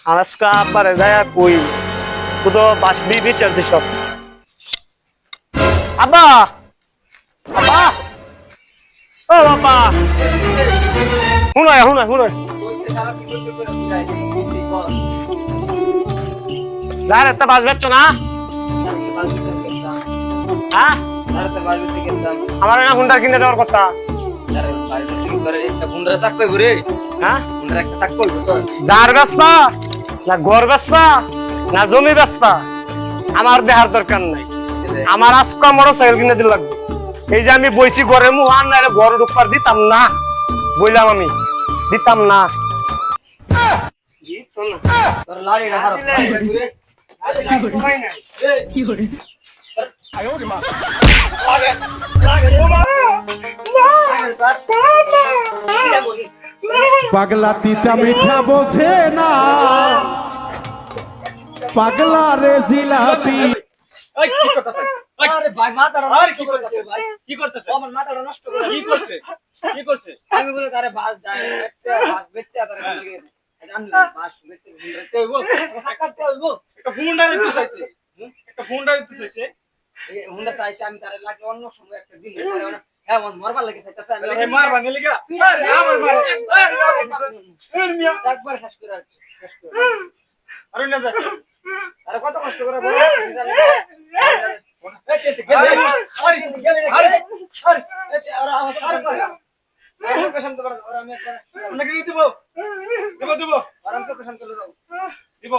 আজকা পারে যায় কই তো বাস বিবি চলছে সব আব্বা আব্বা ও বাবা হুনাই হুনাই হুনাই যার একটা বাস বেচছো না হ্যাঁ আমার না হুন্ডার কিনে দেওয়ার কথা হ্যাঁ যার বেচবা না ঘর বেচবা না জমি বেচবা আমার দেহার দরকার নাই আমার আজকে মোটরসাইকেল কিনে দিল লাগবে এই যে আমি বইছি ঘরে মুহান না ঘর ঢুকবার দিতাম না বললাম আমি দিতাম না পাগলা তিতা মিঠা বোঝে না পাগলা রে জিলাপি আরে ভাই মাথাটা কি করতেছে ভাই কি করতেছে আমার মাথাটা নষ্ট করে কি করছে আমি বলে তারে বাস যায় বাস বেচতে তারে লাগে জানলে বাস বেচতে ঘুরতে হইবো সাকারতে হইবো একটা হুন্ডা দিতে চাইছে একটা হুন্ডা দিতে চাইছে এই হুন্ডা চাইছে আমি তারে লাগে অন্য সময় একটা দিন পরে হ্যাঁ মন মারবার লাগে চাইতেছে আমি মারবা নিলি গা আরে আবার মার আরে মিয়া একবার শেষ করে আরে না যা আরে কত কষ্ট করে বলো দিব